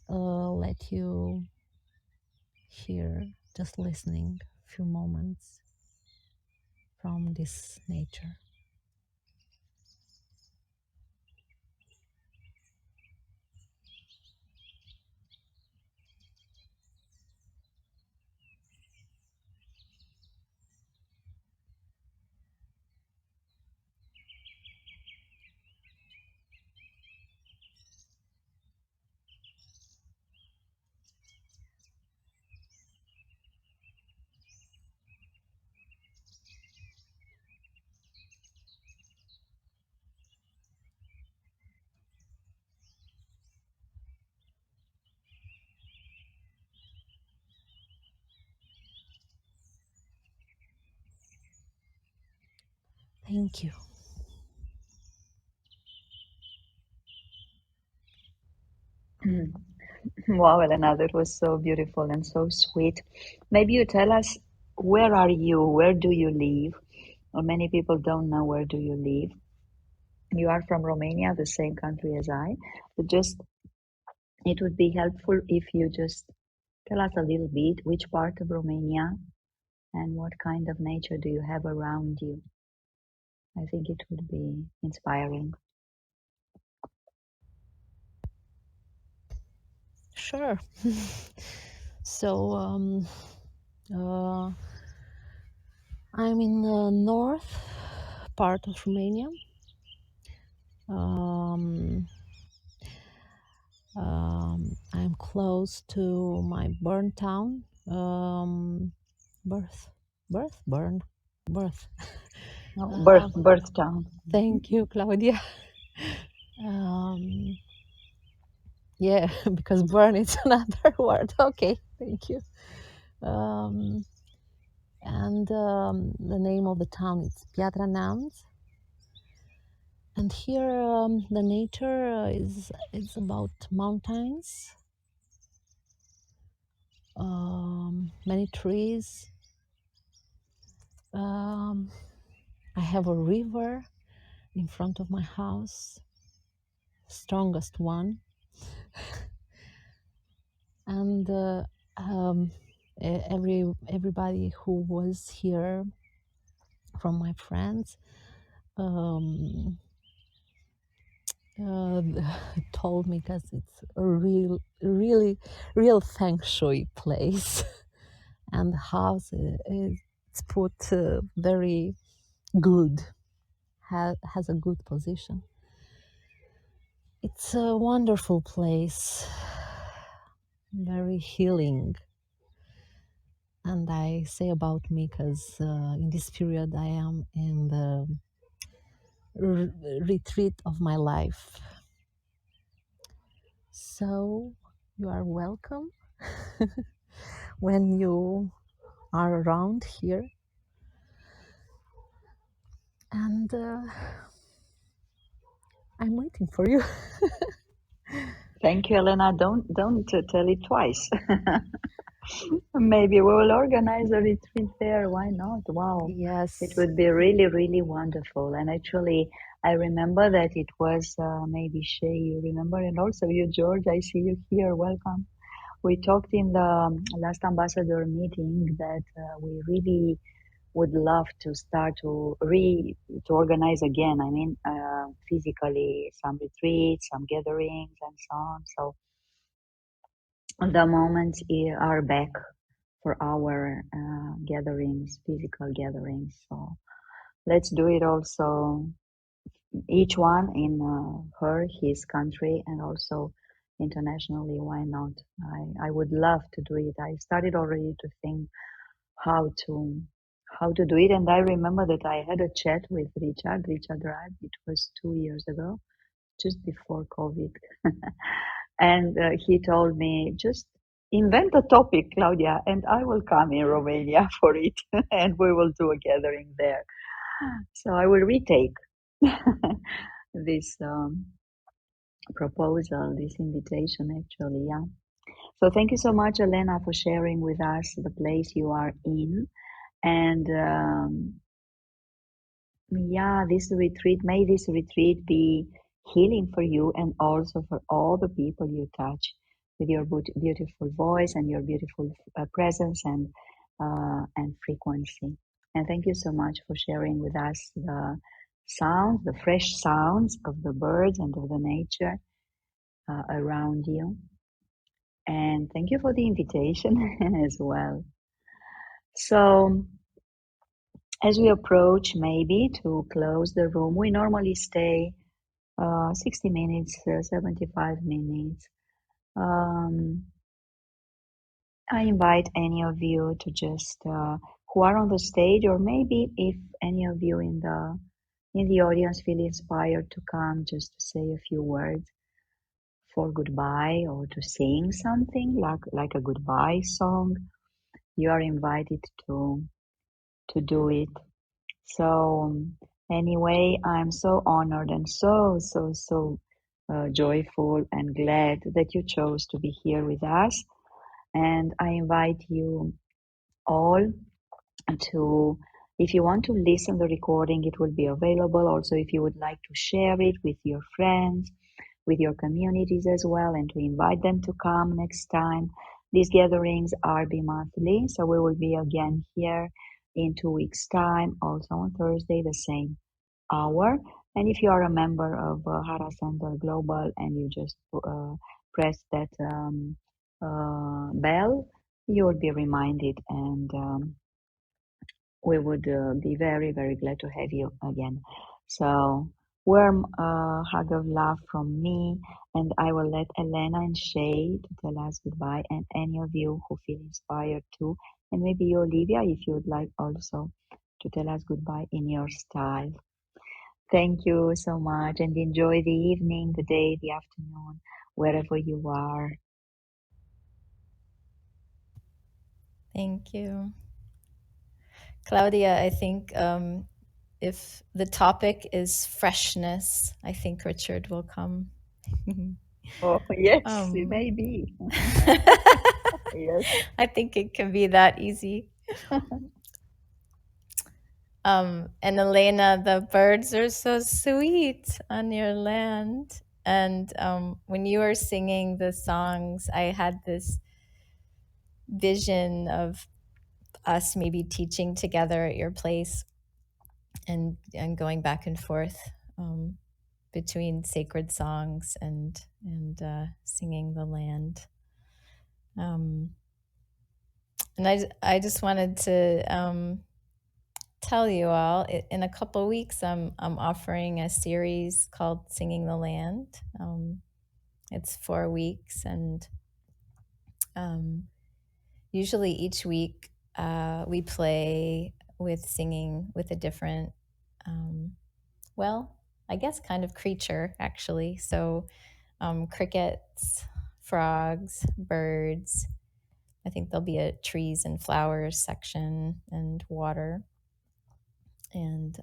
let you hear, just listening a few moments from this nature. Thank you. Wow, Elena, that was so beautiful and so sweet. Maybe you tell us, where are you? Where do you live? Many people don't know where do you live. You are from Romania, the same country as I, but just it would be helpful if you just tell us a little bit which part of Romania and what kind of nature do you have around you. I think it would be inspiring. Sure. So, uh, I'm in the north part of Romania. Um, I'm close to my burn town. Birth, birth. No, Uh, birth town. Thank you, Claudia. Um, yeah, because burn is another word. Okay, thank you. Um, and the name of the town is Piatra Neamț. And here, the nature is about mountains, many trees. Um, I have a river in front of my house, strongest one, and um, everybody who was here from my friends um, uh, told me because it's a real feng shui place, and the house is it's put very good, has a good position. It's a wonderful place, very healing. And I say about me because in this period I am in the retreat of my life. So you are welcome when you are around here. And I'm waiting for you. Thank you, Elena. Don't tell it twice. Maybe we will organize a retreat there. Why not? Wow, it Yes. would be really, really wonderful. And actually, I remember that it was maybe Shay, you remember, and also you, George. I see you here. Welcome. We talked in the last ambassador meeting that we really would love to start to organize again. I mean, physically, some retreats, some gatherings, and so on. So the moments are back for our gatherings, physical gatherings. So let's do it also, each one in his country, and also internationally. Why not? I would love to do it. I started already to think how to how to do it, and I remember that I had a chat with Richard Rad. It was 2 years ago, just before COVID. And he told me, just invent a topic, Claudia, and I will come in Romania for it, and we will do a gathering there. So I will retake this proposal, this invitation, actually. Yeah. So thank you so much, Elena, for sharing with us the place you are in. And yeah, may this retreat be healing for you and also for all the people you touch with your beautiful voice and your beautiful presence and frequency. And thank you so much for sharing with us the sounds, the fresh sounds of the birds and of the nature around you. And thank you for the invitation as well. So, as we approach maybe to close the room, we normally stay 60 minutes, 75 minutes. Um, I invite any of you to just who are on the stage, or maybe if any of you in the audience feel inspired to come, just to say a few words for goodbye or to sing something like a goodbye song. You are invited to do it. So anyway, I'm so honored and so joyful and glad that you chose to be here with us. And I invite you all to If you want to listen the recording, it will be available. Also, if you would like to share it with your friends, with your communities as well, and to invite them to come next time. These gatherings are bi-monthly, so we will be again here in 2 weeks' time, also on Thursday, the same hour. And if you are a member of Hara Center Global and you just press that bell, you will be reminded, and we would be very, very glad to have you again. So, warm hug of love from me, and I will let Elena and Shay to tell us goodbye, and any of you who feel inspired to, and maybe you, Olivia, if you would like also to tell us goodbye in your style. Thank you so much, and enjoy the evening, the day, the afternoon, wherever you are. Thank you. Claudia, I think if the topic is freshness, I think Richard will come. Oh, yes, it um, may be. Yes. I think it can be that easy. And Elena, the birds are so sweet on your land. And when you were singing the songs, I had this vision of us maybe teaching together at your place and going back and forth between sacred songs and singing the land. And I just wanted to tell you all in a couple weeks I'm offering a series called Singing the Land. It's 4 weeks, and usually each week we play with singing with a different well, I guess kind of creature actually. So crickets, frogs, birds. I think there'll be a trees and flowers section and water. And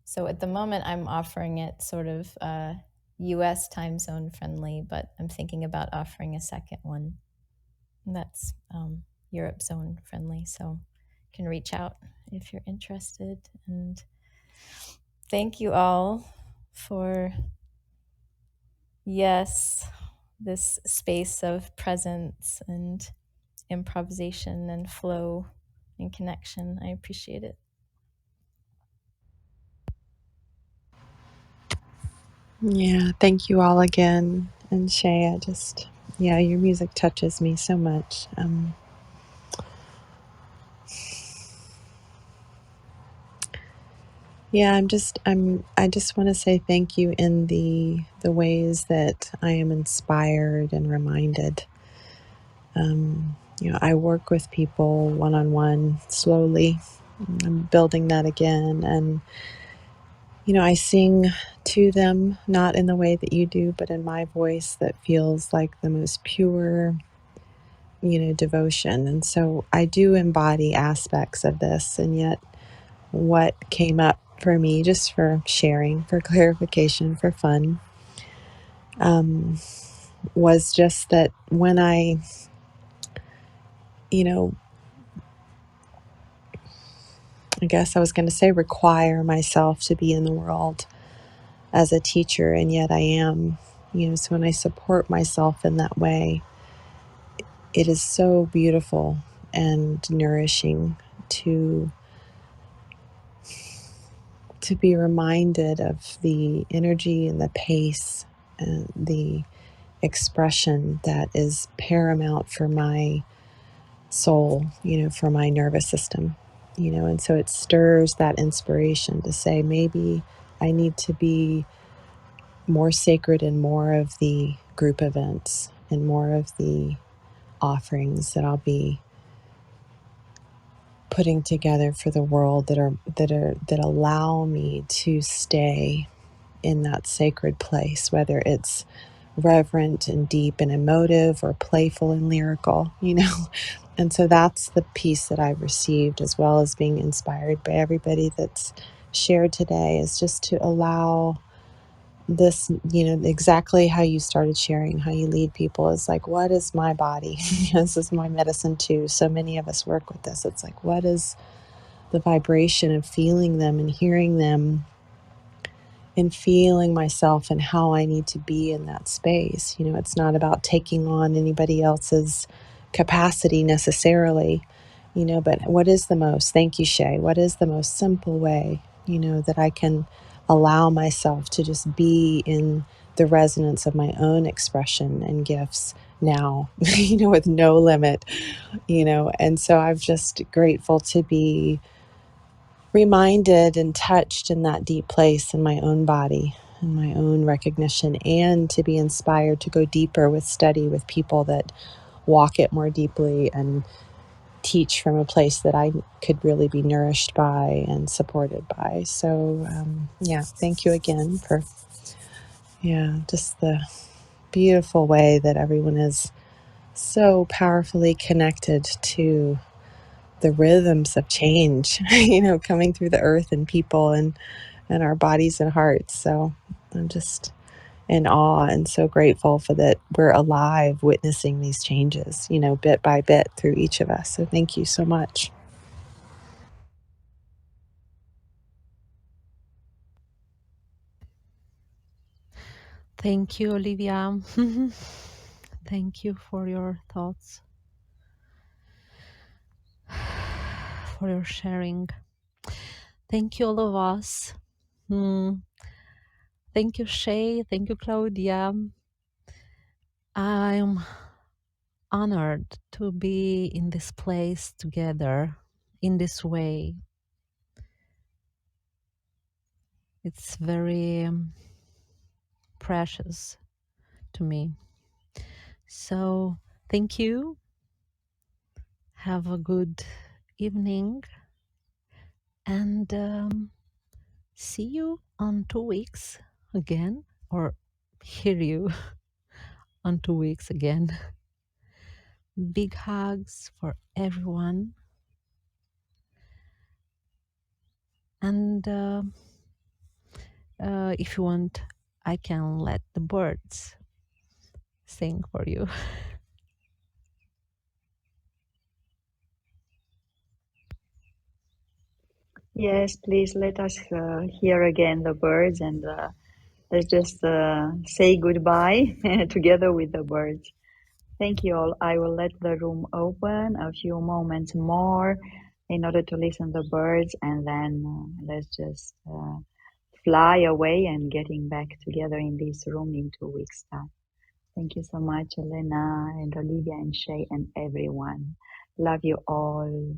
so at the moment, I'm offering it sort of US time zone friendly, but I'm thinking about offering a second one that's Europe zone friendly. So you can reach out if you're interested. And thank you all for, yes, this space of presence and improvisation and flow and connection. I appreciate it. Yeah, thank you all again. And Shay, yeah, your music touches me so much. Yeah, I just want to say thank you in the ways that I am inspired and reminded. I work with people one-on-one slowly. I'm building that again, and I sing to them, not in the way that you do, but in my voice that feels like the most pure, devotion. And so I do embody aspects of this, and yet what came up for me, just for sharing, for clarification, for fun, was just that when you know, I guess I was going to say require myself to be in the world as a teacher, and yet I am, so when I support myself in that way, it is so beautiful and nourishing to be reminded of the energy and the pace and the expression that is paramount for my soul, for my nervous system, and so it stirs that inspiration to say maybe I need to be more sacred in more of the group events and more of the offerings that I'll be putting together for the world that allow me to stay in that sacred place, whether it's reverent and deep and emotive or playful and lyrical. And so that's the piece that I've received, as well as being inspired by everybody that's shared today, is just to allow this, exactly how you started sharing, how you lead people is like, what is my body? This is my medicine too. So many of us work with this. It's like, what is the vibration of feeling them and hearing them and feeling myself and how I need to be in that space. It's not about taking on anybody else's capacity necessarily, but what is the most, thank you, Shay, what is the most simple way, that I can allow myself to just be in the resonance of my own expression and gifts now, with no limit, and so I'm just grateful to be reminded and touched in that deep place in my own body and my own recognition, and to be inspired to go deeper with study with people that walk it more deeply and teach from a place that I could really be nourished by and supported by. So, thank you again for, just the beautiful way that everyone is so powerfully connected to the rhythms of change, coming through the earth and people and our bodies and hearts. So I'm just in awe and so grateful for that we're alive witnessing these changes, bit by bit through each of us. So thank you so much. Thank you, Olivia. Thank you for your thoughts, for your sharing. Thank you, all of us. Mm, Thank you, Shay. Thank you, Claudia. I'm honored to be in this place together in this way. It's very precious to me. So, thank you. Have a good evening and see you on 2 weeks again, or hear you on 2 weeks again. Big hugs for everyone. And if you want, I can let the birds sing for you. Yes, please let us hear again the birds, and let's just say goodbye together with the birds. Thank you all. I will let the room open a few moments more in order to listen to the birds, and then let's just fly away and getting back together in this room in 2 weeks' time. Thank you so much, Elena and Olivia and Shay and everyone. Love you all.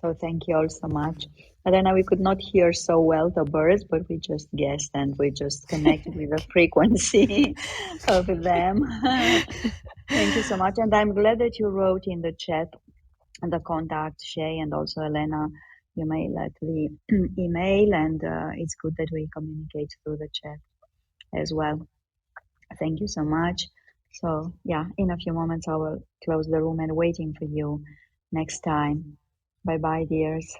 So thank you all so much. Elena, we could not hear so well the birds, but we just guessed and we just connected with the frequency of them. Thank you so much. And I'm glad that you wrote in the chat and the contact, Shay, and also Elena. You may let the email, and it's good that we communicate through the chat as well. Thank you so much. So, yeah, in a few moments, I will close the room and waiting for you next time. Bye bye, dears.